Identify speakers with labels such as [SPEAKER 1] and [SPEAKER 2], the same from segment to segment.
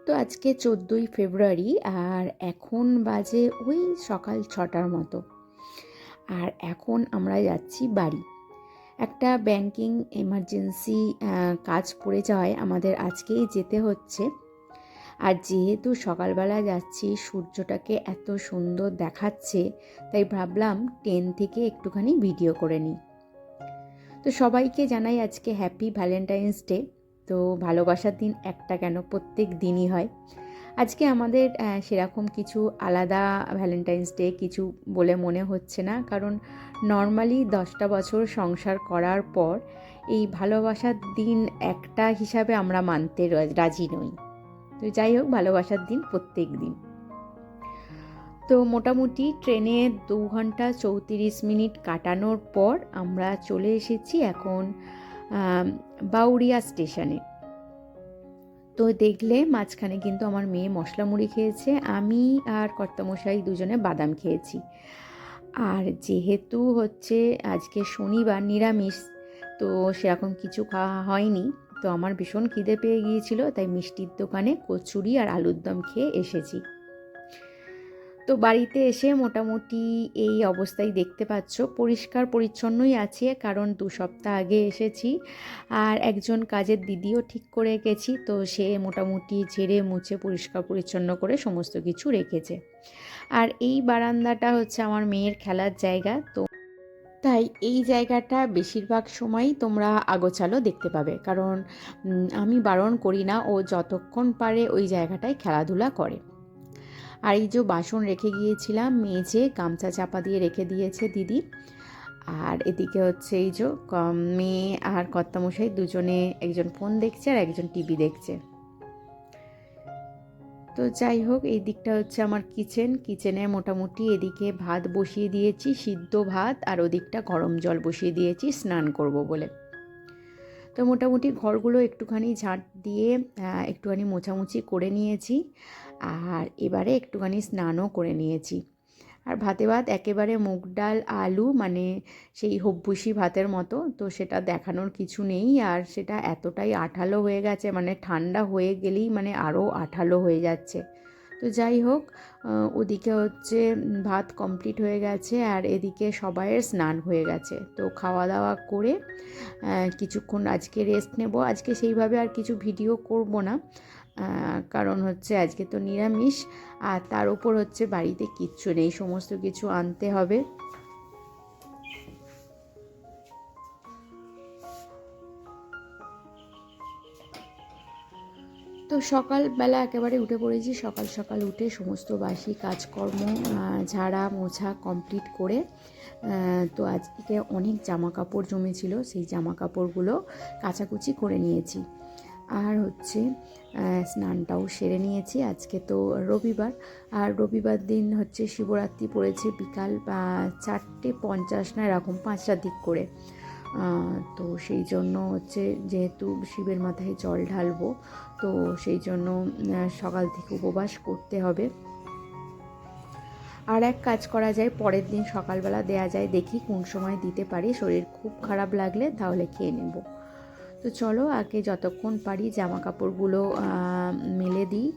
[SPEAKER 1] তো আজকে 14ই ফেব্রুয়ারি আর এখন বাজে ওই সকাল 6টার মতো। আর এখন আমরা যাচ্ছি বাড়ি। একটা ব্যাংকিং এমার্জেন্সি কাজ পড়ে যাওয়ায় আমাদের আজকেই যেতে হচ্ছে। আর যেহেতু সকালবেলা যাচ্ছি, সূর্যটাকে এত সুন্দর দেখাচ্ছে, তাই ভাবলাম ট্রেন থেকে একটুখানি ভিডিও করে নিই। তো সবাইকে জানাই আজকে হ্যাপি ভ্যালেন্টাইন্স ডে। তো ভালোবাসার দিন একটা কেন, প্রত্যেক দিনই হয়। আজকে আমাদের সেরকম কিছু আলাদা ভ্যালেন্টাইন্স ডে কিছু বলে মনে হচ্ছে না, কারণ নর্মালি 10টা বছর সংসার করার পর এই ভালোবাসার দিন একটা হিসাবে আমরা মানতে রাজি নই। তো যাই হোক, ভালোবাসার দিন প্রত্যেক দিন। তো মোটামুটি ট্রেনে 2 ঘন্টা 34 মিনিট কাটানোর পর আমরা চলে এসেছি এখন বাউরিয়া স্টেশনে। তো দেখলে মাঝখানে কিন্তু আমার মেয়ে মশলা মুড়ি খেয়েছে, আমি আর কর্তামশাই দুজনে বাদাম খেয়েছি। আর যেহেতু হচ্ছে আজকে শনিবার, নিরামিষ, তো সেরকম কিছু খাওয়া হয়নি। তো আমার ভীষণ খিদে পেয়ে গিয়েছিল, তাই মিষ্টির দোকানে কচুরি আর আলুর দম খেয়ে এসেছি। তো বাড়িতে এসে মোটামুটি এই অবস্থায় দেখতে পাচ্ছ, পরিষ্কার পরিচ্ছন্নই আছে, কারণ 2 সপ্তাহ আগে এসেছি। আর একজন কাজের দিদিও ঠিক করে গেছি, তো সে মোটামুটি ঝেড়ে মুছে পরিষ্কার পরিচ্ছন্ন করে সমস্ত কিছু রেখেছে। আর এই বারান্দাটা হচ্ছে আমার মেয়ের খেলার জায়গা, তো তাই এই জায়গাটা বেশিরভাগ সময়ই তোমরা আগোছালো দেখতে পাবে, কারণ আমি বারণ করি না, ও যতক্ষণ পারে ওই জায়গাটায় খেলাধুলা করে। আর এই যে বাসন রেখে গিয়েছিলাম, মেজে গামছা চাপা দিয়ে রেখে দিয়েছে দিদি। আর এদিকে হচ্ছে এই যে মেয়ে আর কর্তামশাই দুজনে, একজন ফোন দেখছে আর একজন টিভি দেখছে। তো যাই হোক, এই দিকটা হচ্ছে আমার কিচেনে মোটামুটি এদিকে ভাত বসিয়ে দিয়েছি, সিদ্ধ ভাত, আর ওদিকটা গরম জল বসিয়ে দিয়েছি স্নান করব বলে। তো মোটামুটি ঘরগুলো একটুখানি ঝাঁট দিয়ে একটুখানি মোছামুছি করে নিয়েছি, আর এবারে একটুখানি স্নানও করে নিয়েছি। আর ভাতে ভাত একেবারে মুগ ডাল আলু, মানে সেই হব্বুসি ভাতের মতো, তো সেটা দেখানোর কিছু নেই। আর সেটা এতটাই আঠালো হয়ে গেছে, মানে ঠান্ডা হয়ে গেলেই মানে আরও আঠালো হয়ে যাচ্ছে। তো যাই হোক, ওদিকে হচ্ছে ভাত কমপ্লিট হয়ে গেছে, আর এদিকে সবাইয়ের স্নান হয়ে গেছে। তো খাওয়া দাওয়া করে কিছুক্ষণ আজকে রেস্ট নেব। আজকে সেইভাবে আর কিছু ভিডিও করব না, কারণ হচ্ছে আজকে তো নিরামিষ, আর তার উপর হচ্ছে বাড়িতে কিচ্ছু নেই, সমস্ত কিছু আনতে হবে। তো সকালবেলা একেবারে উঠে পড়েছি, সকাল সকাল উঠে সমস্ত বাসি কাজকর্ম ঝাড়া মোছা কমপ্লিট করে, তো আজকে অনেক জামা কাপড় জমেছিল, সেই জামা কাপড়গুলো কাচাকুচি করে নিয়েছি। আর হচ্ছে স্নানটাও সেরে নিয়েছি। আজকে তো রবিবার, আর রবিবার দিন হচ্ছে শিবরাত্রি পড়েছে বিকাল 4:50 না এরকম 5টার দিক করে। তো সেই জন্য হচ্ছে, যেহেতু শিবের মাথায় জল ঢালবো, তো সেই জন্য সকাল থেকে উপবাস করতে হবে। আর এক কাজ করা যায়, পরের দিন সকালবেলা দেয়া যায়, দেখি কোন সময় দিতে পারি। শরীর খুব খারাপ লাগলে তাহলে খেয়ে নেব। তো চলো, আগে যতক্ষণ পারি জামা কাপড়গুলো মেলে দিই,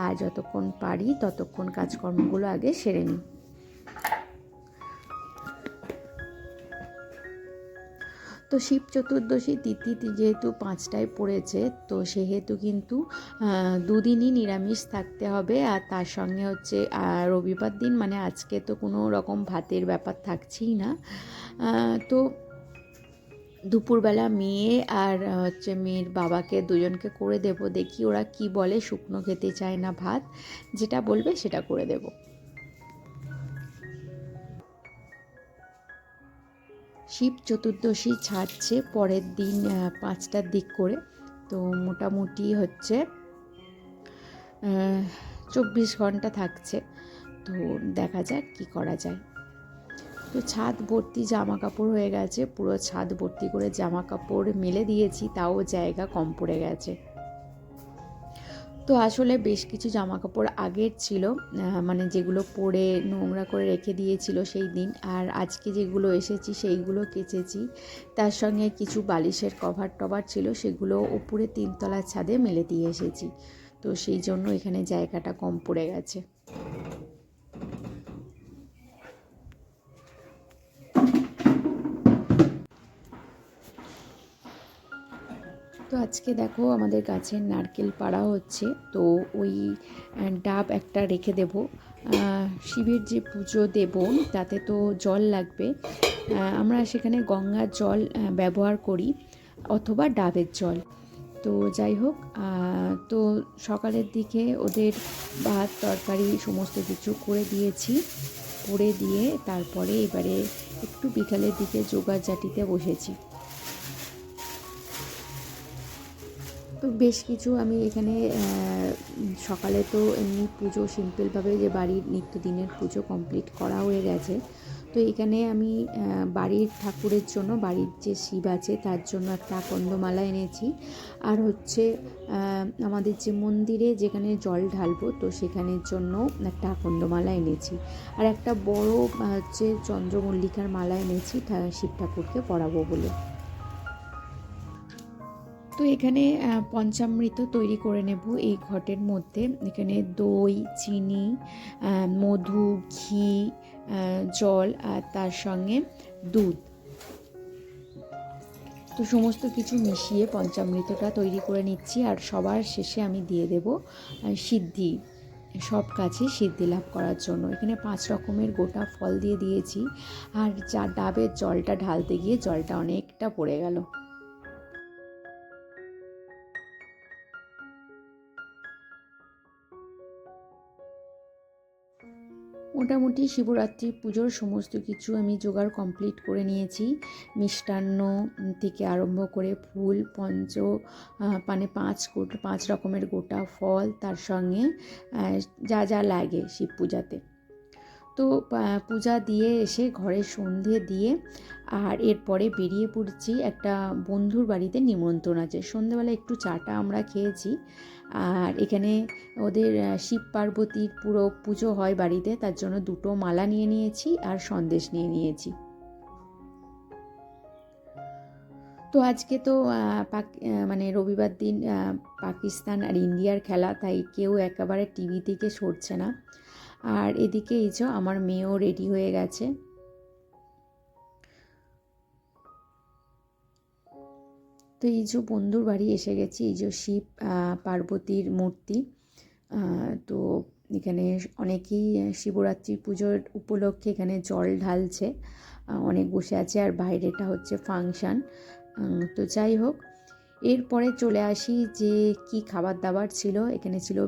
[SPEAKER 1] আর যতক্ষণ পারি ততক্ষণ কাজকর্মগুলো আগে সেরে নিই। তো শিব চতুর্দশী তিথি যেহেতু 5টায় পড়েছে, তো সেহেতু কিন্তু 2 দিনই নিরামিষ থাকতে হবে। আর তার সঙ্গে হচ্ছে রবিবার দিন, মানে আজকে তো কোনো রকম ভাতের ব্যাপার থাকছেই না। তো দুপুরবেলা মেয়ে আর হচ্ছে মেয়ের বাবাকে দুজনকে করে দেব, দেখি ওরা কি বলে। শুকনো খেতে চায় না ভাত, যেটা বলবে সেটা করে দেব। শিব চতুর্দশী ছাড়ছে পরের দিন 5টার দিক করে, তো মোটামুটি হচ্ছে 24 ঘন্টা থাকছে। তো দেখা যাক কি করা যায়। তো ছাদ ভর্তি জামা কাপড় হয়ে গেছে, পুরো ছাদ ভর্তি করে জামা কাপড় মেলে দিয়েছি, তাও জায়গা কম পড়ে গেছে। তো আসলে বেশ কিছু জামা কাপড় আগের ছিল, মানে যেগুলো পরে নোংরা করে রেখে দিয়েছিল সেই দিন, আর আজকে যেগুলো এসেছি সেইগুলো কেচেছি। তার সঙ্গে কিছু বালিশের কভার টভার ছিল, সেগুলো উপরে 3তলার ছাদে মেলে দিয়ে এসেছি। তো সেই জন্য এখানে জায়গাটা কম পড়ে গেছে। তো আজকে দেখো আমাদের গাছের নারকেল পাড়া হচ্ছে, তো ওই ডাব একটা রেখে দেব। শিবের যে পুজো দেব তাতে তো জল লাগবে, আমরা সেখানে গঙ্গার জল ব্যবহার করি অথবা ডাবের জল। তো যাই হোক, তো সকালের দিকে ওদের ভাত তরকারি সমস্ত কিছু করে দিয়েছি, করে দিয়ে তারপরে এবারে একটু বিকালের দিকে যোগার জাটিতে বসেছি। তো বেশ কিছু আমি এখানে সকালে তো এমনি পুজো সিম্পলভাবে যে বাড়ির নিত্যদিনের পুজো কমপ্লিট করা হয়ে গেছে। তো এখানে আমি বাড়ির ঠাকুরের জন্য, বাড়ির যে শিব আছে তার জন্য একটা আকন্দমালা এনেছি, আর হচ্ছে আমাদের যে মন্দিরে যেখানে জল ঢালবো তো সেখানের জন্য একটা আকন্দমালা এনেছি, আর একটা বড় হচ্ছে চন্দ্রমল্লিকার মালা এনেছি শিব ঠাকুরকে পরাবো বলে। তো এখানে পঞ্চামৃত তৈরি করে নেব এই ঘটের মধ্যে। এখানে দই, চিনি, মধু, ঘি, জল আর তার সঙ্গে দুধ, তো সমস্ত কিছু মিশিয়ে পঞ্চামৃতটা তৈরি করে নিচ্ছি। আর সবার শেষে আমি দিয়ে দেব সিদ্ধি, সব কাছে সিদ্ধি লাভ করার জন্য। এখানে 5 রকমের গোটা ফল দিয়ে দিয়েছি, আর যা ডাবের জলটা ঢালতে গিয়ে জলটা অনেকটা পড়ে গেল। মোটামুটি শিবরাত্রি পুজোর সমস্ত কিছু আমি জোগাড় কমপ্লিট করে নিয়েছি। মিষ্টান্ন থেকে আরম্ভ করে ফুল, মানে 5 রকমের গোটা ফল, তার সঙ্গে যা যা লাগে শিব পূজাতে। তো পূজা দিয়ে এসে ঘরে সন্ধে দিয়ে আর এরপরে বেরিয়ে পড়ছি, একটা বন্ধুর বাড়িতে নিমন্ত্রণ আছে। সন্ধেবেলা একটু চাটা আমরা খেয়েছি, আর এখানে ওদের শিব পার্বতীর পুরো পুজো হয় বাড়িতে, তার জন্য 2টো মালা নিয়ে নিয়েছি আর সন্দেশ নিয়ে নিয়েছি। তো আজকে তো মানে রবিবার দিন পাকিস্তান আর ইন্ডিয়ার খেলা, তাই কেউ একেবারে টিভি থেকে সরছে না। আর এদিকে এই যে আমার মেয়েও রেডি হয়ে গেছে। তো এই যে বন্ধুর বাড়ি এসে গেছি, এই যে শিব পার্বতীর মূর্তি। তো এখানে অনেকেই শিবরাত্রি পুজোর উপলক্ষে এখানে জল ঢালছে, অনেক বসে আছে, আর বাইরেটা হচ্ছে ফাংশান। তো যাই হোক, এরপরে চলে আসি যে কি খাবার দাবার ছিল। এখানে ছিল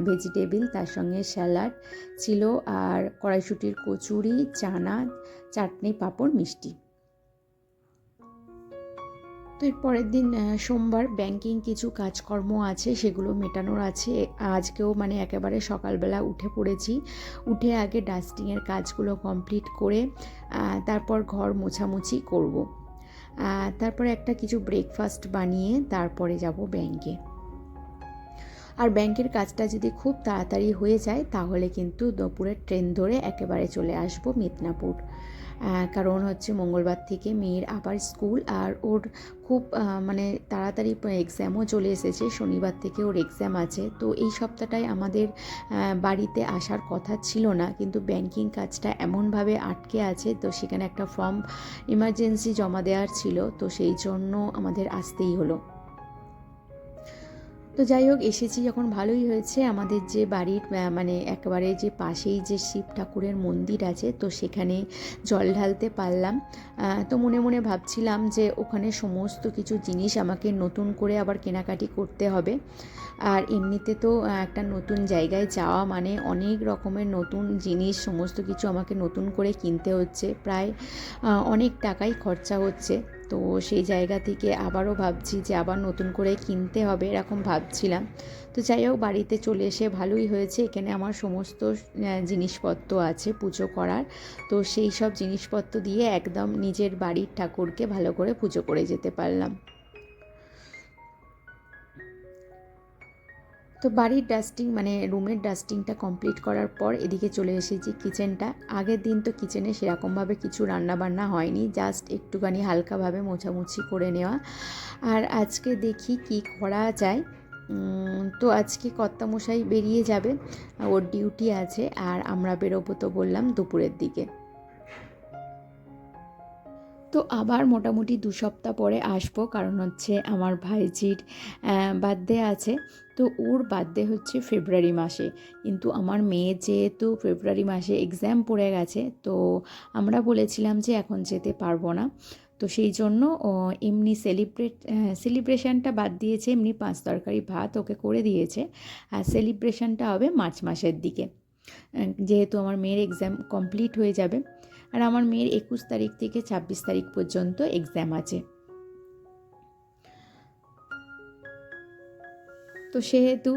[SPEAKER 1] ভেজিটেবিল, তার সঙ্গে স্যালাড ছিল, আর কড়াইশুঁটির কচুরি, চানা, চাটনি, পাঁপড়, মিষ্টি। তো এর পরের দিন সোমবার ব্যাংকিং কিছু কাজকর্ম আছে, সেগুলো মেটানোর আছে। আজকেও মানে একেবারে সকালবেলা উঠে পড়েছি, উঠে আগে ডাস্টিংয়ের কাজগুলো কমপ্লিট করে তারপর ঘর মোছামুছি করব। তারপরে একটা কিছু ব্রেকফাস্ট বানিয়ে তারপরে যাব ব্যাংকে। আর ব্যাংকের কাজটা যদি খুব তাড়াতাড়ি হয়ে যায় তাহলে কিন্তু দুপুরের ট্রেন ধরে একেবারে চলে আসব মিদনাপুর। কারণ হচ্ছে মঙ্গলবার থেকে মেয়ের আবার স্কুল, আর ওর খুব মানে তাড়াতাড়ি এক্সামও চলে এসেছে, শনিবার থেকে ওর এক্সাম আছে। তো এই সপ্তাহটায় আমাদের বাড়িতে আসার কথা ছিল না, কিন্তু ব্যাংকিং কাজটা এমনভাবে আটকে আছে, তো সেখানে একটা ফর্ম ইমার্জেন্সি জমা দেওয়ার ছিল, তো সেই জন্য আমাদের আসতেই হলো। তো যাই হোক, এসেছি যখন ভালোই হয়েছে। আমাদের যে বাড়ির মানে একেবারে যে পাশেই যে শিব ঠাকুরের মন্দির আছে, তো সেখানে জল ঢালতে পারলাম। তো মনে মনে ভাবছিলাম যে ওখানে সমস্ত কিছু জিনিস আমাকে নতুন করে আবার কেনাকাটি করতে হবে। আর এমনিতে তো একটা নতুন জায়গায় যাওয়া মানে অনেক রকমের নতুন জিনিস, সমস্ত কিছু আমাকে নতুন করে কিনতে হচ্ছে, প্রায় অনেক টাকাই খরচা হচ্ছে। তো সেই জায়গা থেকে আবারও ভাবছি যে আবার নতুন করে কিনতে হবে, এরকম ভাবছিলাম। তো যাই হোক, বাড়িতে চলে এসে ভালোই হয়েছে, এখানে আমার সমস্ত জিনিসপত্র আছে পুজো করার। তো সেই সব জিনিসপত্র দিয়ে একদম নিজের বাড়ির ঠাকুরকে ভালো করে পুজো করে যেতে পারলাম। তো বাড়ির ডাস্টিং মানে রুমের ডাস্টিংটা কমপ্লিট করার পর এদিকে চলে এসেছি কিচেনটা। আগের দিন তো কিচেনে সেরকমভাবে কিছু রান্নাবান্না হয়নি, জাস্ট একটুখানি হালকাভাবে মোছামুছি করে নেওয়া। আর আজকে দেখি কি করা যায়। তো আজকে কর্তামশাই বেরিয়ে যাবে, ওর ডিউটি আছে, আর আমরা বেরোবো তো বললাম দুপুরের দিকে। তো আবার মোটামুটি 2 সপ্তাহ পরে আসবো, কারণ হচ্ছে আমার ভাইজির বার্থডে আছে। তো ওর বার্থডে হচ্ছে ফেব্রুয়ারি মাসে, কিন্তু আমার মেয়ে যেহেতু ফেব্রুয়ারি মাসে এক্সাম পড়ে গেছে, তো আমরা বলেছিলাম যে এখন যেতে পারবো না। তো সেই জন্য এমনি সেলিব্রেশনটা বাদ দিয়েছে, এমনি 5 তরকারি ভাত ওকে করে দিয়েছে, আর সেলিব্রেশনটা হবে মার্চ মাসের দিকে, যেহেতু আমার মেয়ের এক্সাম কমপ্লিট হয়ে যাবে। আর আমার মেয়ের 21 তারিখ থেকে 26 তারিখ পর্যন্ত এক্সাম আছে। তো সেহেতু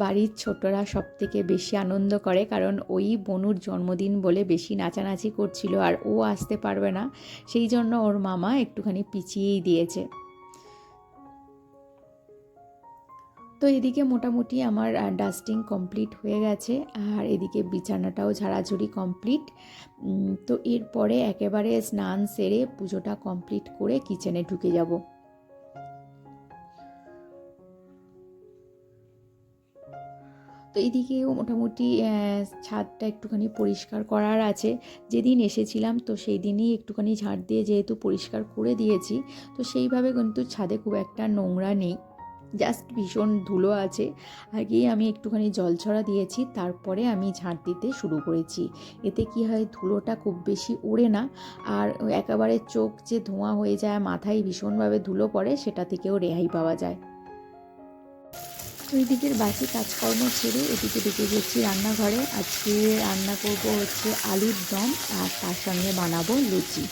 [SPEAKER 1] বাড়ির ছোটরা সব থেকে বেশি আনন্দ করে, কারণ ওই বনুর জন্মদিন বলে বেশি নাচানাচি করছিল, আর ও আসতে পারবে না, সেই জন্য ওর মামা একটুখানি পিছিয়েই দিয়েছে। তো এদিকে মোটামুটি আমার ডাস্টিং কমপ্লিট হয়ে গেছে, আর এদিকে বিছানাটাও ঝাড়াঝুড়ি কমপ্লিট। তো এরপরে একেবারে স্নান সেরে পুজোটা কমপ্লিট করে কিচেনে ঢুকে যাব। তো এদিকেও মোটামুটি ছাদটা একটুখানি পরিষ্কার করার আছে। যেদিন এসেছিলাম তো সেই দিনই একটুখানি ঝাড় দিয়ে যেহেতু পরিষ্কার করে দিয়েছি, তো সেইভাবে কিন্তু ছাদে খুব একটা নোংরা নেই, জাস্ট ভীষণ ধুলো আছে। আগেই আমি একটুখানি জল ছড়া দিয়েছি, তারপরে আমি ঝাঁট দিতে শুরু করেছি। এতে কি হয়, ধুলোটা খুব বেশি ওড়ে না, আর একেবারে চোখ যে ধোঁয়া হয়ে যায়, মাথায় ভীষণভাবে ধুলো পড়ে, সেটা থেকেও রেহাই পাওয়া যায়। ওই দিকের বাকি কাজকর্ম ছেড়ে এদিকে ঢুকে গেছি রান্নাঘরে। আজকে রান্না করব হচ্ছে আলুর দম, আর তার সঙ্গে বানাবো লুচি।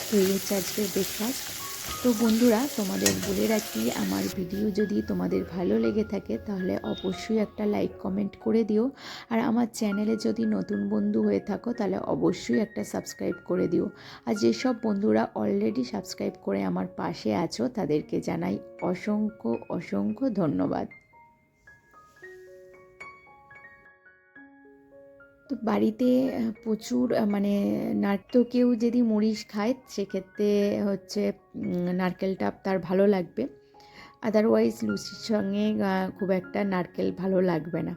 [SPEAKER 1] তো এই হচ্ছে আজকের ব্রেকফাস্ট। তো বন্ধুরা, তোমাদের বলে রাখি, আমার ভিডিও যদি তোমাদের ভালো লেগে থাকে তাহলে অবশ্যই একটা লাইক কমেন্ট করে দিও, আর আমার চ্যানেলে যদি নতুন বন্ধু হয়ে থাকো তাহলে অবশ্যই একটা সাবস্ক্রাইব করে দিও। আর যেসব বন্ধুরা অলরেডি সাবস্ক্রাইব করে আমার পাশে আছো তাদেরকে জানাই অসংখ্য অসংখ্য ধন্যবাদ। তো বাড়িতে প্রচুর মানে তো কেউ যদি মরিচ খায় সেক্ষেত্রে হচ্ছে নারকেলটা তার ভালো লাগবে, আদারওয়াইজ লুচির সঙ্গে খুব একটা নারকেল ভালো লাগবে না।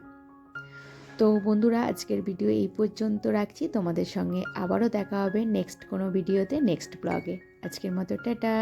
[SPEAKER 1] তো বন্ধুরা, আজকের ভিডিও এই পর্যন্ত রাখছি, তোমাদের সঙ্গে আবারও দেখা হবে নেক্সট কোনো ভিডিওতে, নেক্সট ব্লগে। আজকের মতো টাটা।